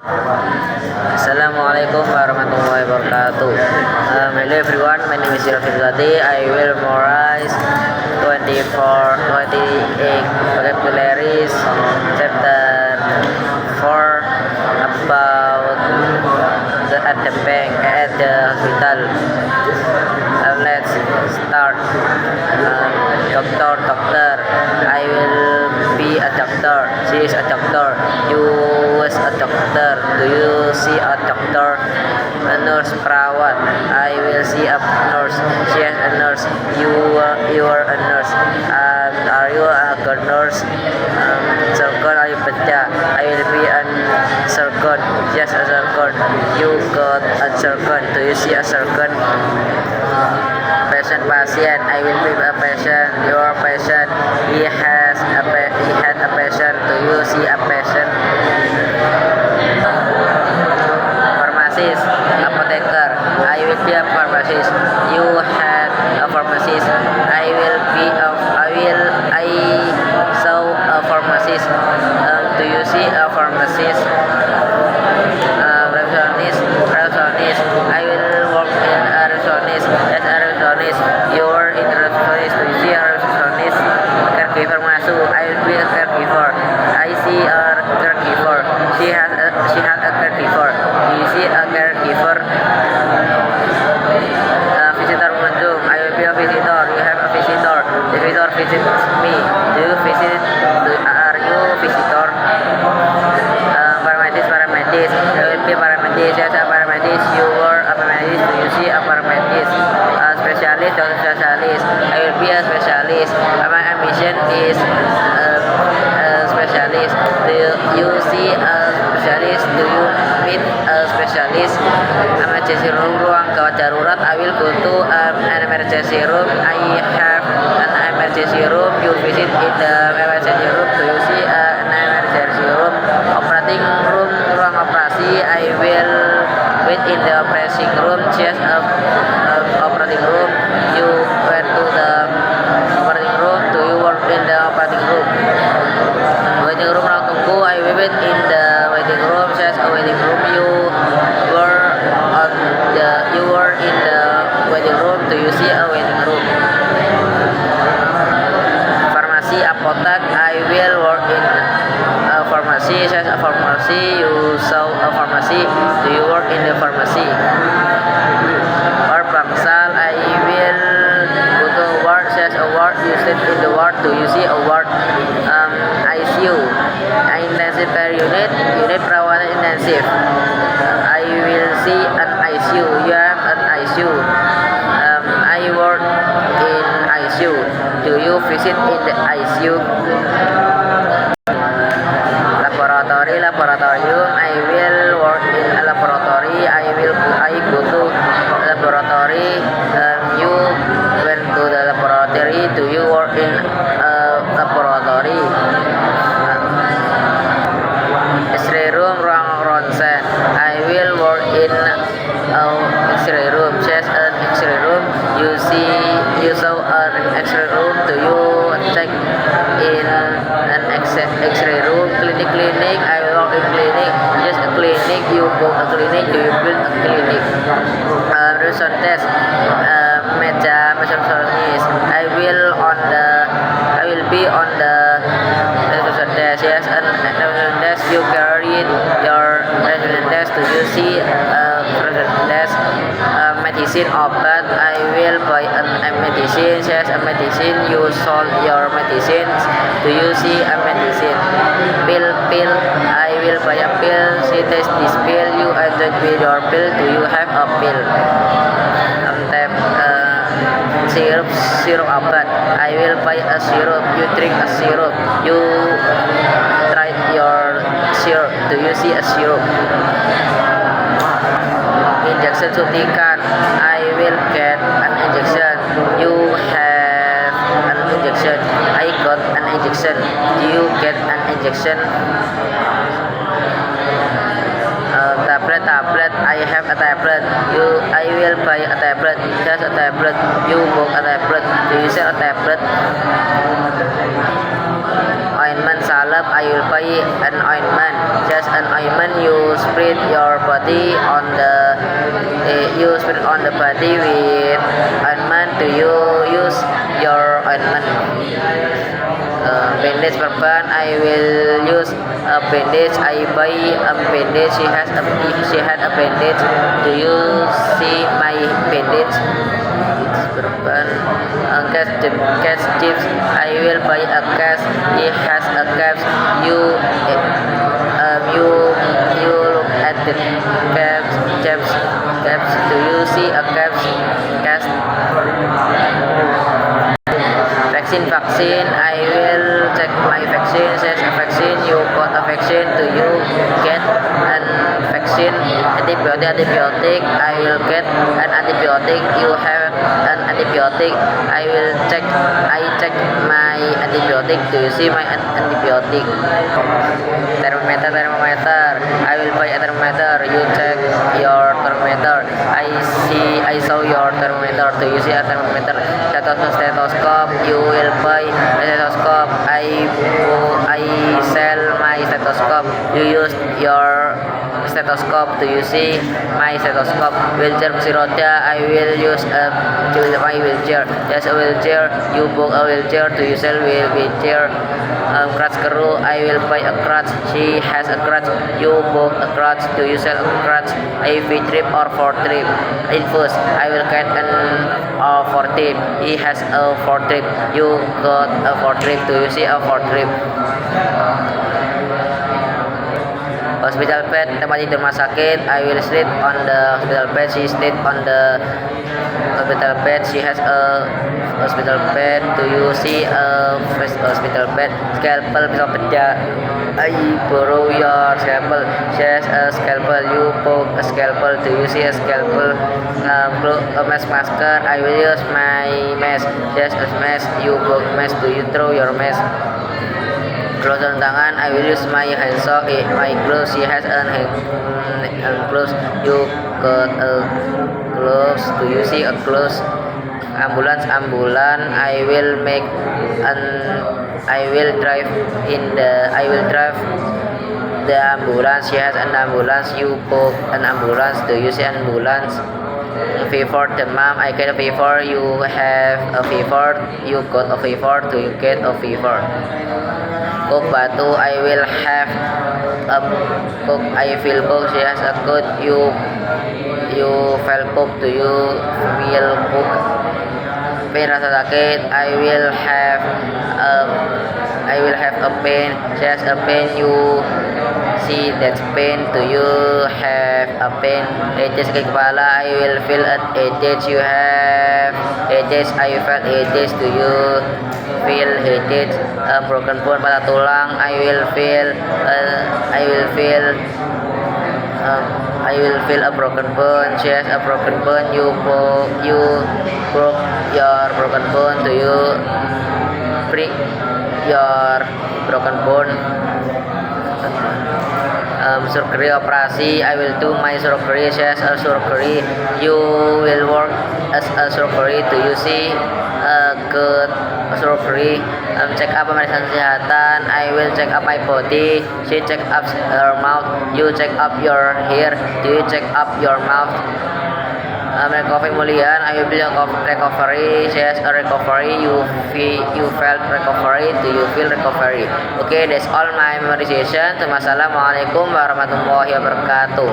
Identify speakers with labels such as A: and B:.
A: Assalamualaikum warahmatullahi wabarakatuh. Hello everyone, my name is Rafil Zadi. I will memorize 28 vocabularies, chapter 4 about at the bank at the hospital. Let's start. Doctor. I will be a doctor. She is a doctor. You is a doctor. Do you see a doctor? A nurse, perawat. I will see a nurse. She is a nurse. You are a nurse. Are you a good nurse? Surgeon, are you bedah? I will be a surgeon. Yes, a surgeon. You got a surgeon. Do you see a surgeon? Patient. I will be a patient. Your patient. He had a patient. Do you see a patient? Pharmacist, apotheker. I will be a pharmacist. You had a pharmacist. I saw a pharmacist. Do you see a pharmacist? Receptionist. I will work in a receptionist. As a receptionist. You are in a receptionist. Do you see a receptionist? Caregiver masuk. I will be a caregiver. I see a caregiver. She has a caregiver. Do you see a caregiver? Visitor mengunjung. I will be a visitor. You have a visitor. The visitor visits me. Do you visit? Are you visitor? Paramedis. I will be paramedis. Yes, a paramedis. You are a paramedis. Do you see a paramedis? Specialist. Don't specialist. I will be a specialist. My ambition is specialist. Do you see a specialist? Do you meet a specialist? Emergency room, ruang gawat darurat. I will go to an emergency room. I have an emergency room. You visit in the emergency room. Do you see an emergency room? Operating room, ruang operasi. I will wait in the operating room. Just operating room. You went to the operating room. Do you work in the operating room? Waiting room, ruang tunggu. I will wait in the waiting room. Just a waiting room. You were in the waiting room. Do you see a waiting room? Pharmacy, apotek. I will work in a pharmacy. Just a pharmacy. You saw a pharmacy. Do you work in the pharmacy? Or bangsal. I will go to ward. Just a ward. You sit in the ward. Do you see a ward? ICU, intensive care unit perawatan intensif. I will see an ICU. You have an ICU. I work in ICU. Do you visit in the ICU? Laboratorium. I will work in a laboratory. I go to laboratory. You went to the laboratory. Do you work in a laboratory? X-ray room, ruang ronsen. I will work in X-ray room. Just an X-ray room. You saw an X-ray room. Do you check in an X-ray room? Clinic. I work in clinic. Just a clinic. You go a clinic. Do you build a clinic? Reception desk. Meja receptionist. I will be on the reception desk. Yes, an reception desk. You carry your reception desk. Do you see reception desk? Medicine, obat. I will buy a medicine. Yes, a medicine. You sold your medicines. Do you see a medicine? Pill. I will buy a pill. She takes this pill. You enjoy with your pill. Do you have a pill? Syrup obat. I will buy a syrup. You drink a syrup. You tried your syrup. Do you see a syrup? Injection, suntikan. I will get an injection. You have an injection. I got an injection. Do you get an injection? Tablet. I have a tablet. I will buy a tablet. Just a tablet. You bought a tablet. Do you sell a tablet? Ointment, salep. I will buy an ointment. Just a an ointment. You spread your body on the body with ointment. Do you use your ointment? Bandage perban. I will use a bandage. I buy a bandage. She had a bandage. Do you see my bandage? It's perban. Catch chips. I will buy a catch. He has a catch. You look at the caps. Do you see a caps? Vaccine. I will check my vaccine. Says a vaccine. You got a vaccine. Do you get an vaccine? Antibiotic. I will get an antibiotic. You have an antibiotic. I check my antibiotic. Do you see my antibiotic? Thermometer. I will buy a thermometer. You check your thermometer. I saw your thermometer. Do you see a thermometer? Stethoscope. You will buy a stethoscope. I sell my stethoscope. You use your stethoscope. Do you see my stethoscope? Wheelchair kursi roda. I will use my wheelchair. Yes, a wheelchair. You book a wheelchair. Do you sell wheelchair? Crutch keru. I will buy a crutch. She has a crutch. You book a crutch. Do you sell a crutch? A trip or for trip? Infus. I will get an for trip. He has a for trip. You got a for trip. Do you see a for trip? Hospital bed, tempat tidur rumah sakit. I will sleep on the hospital bed. She sleep on the hospital bed. She has a hospital bed. Do you see a hospital bed? Scalpel, pisau bedah. I borrow your scalpel. She has a scalpel. You poke a scalpel. Do you see a scalpel? A masker. I will use my mask. She has a mask. You poke mask. Do you throw your mask? Gloves on tangan. I will use my hand sock. My gloves. She has a hand gloves. You got a gloves. Do you see a gloves? Ambulance. I will drive the ambulance. She has an ambulance. You book an ambulance. Do you see an ambulance? Fever. Demam. I get a fever. You have a fever. You got a fever. Do you get a fever? Cook. Batu. I will have a cook. I feel cook. She has a cook. You feel cook. Do you feel cook? Pain. Rasa sakit. I will have a pain. She has a pain. You see that pain. Do you have a pain? Headache. Sakit kepala. I will feel an headache. You have headache. I felt headache. Do you feel headache? Broken bone. Patah tulang. I will feel a broken bone. She has a broken bone. You broke your broken bone. Do you break your broken bone? Surgery. Operasi. I will do my surgery. She has a surgery. You will work as a surgery. Do you see a good surgery? Check up pemeriksaan kesehatan. I will check up my body. She check up her mouth. You check up your hair. Do you check up your mouth? Recovery pemulihan. I will be a recovery. She has a recovery. You felt recovery. Do you feel recovery? Okay, that's all my memorization. Assalamualaikum warahmatullahi wabarakatuh.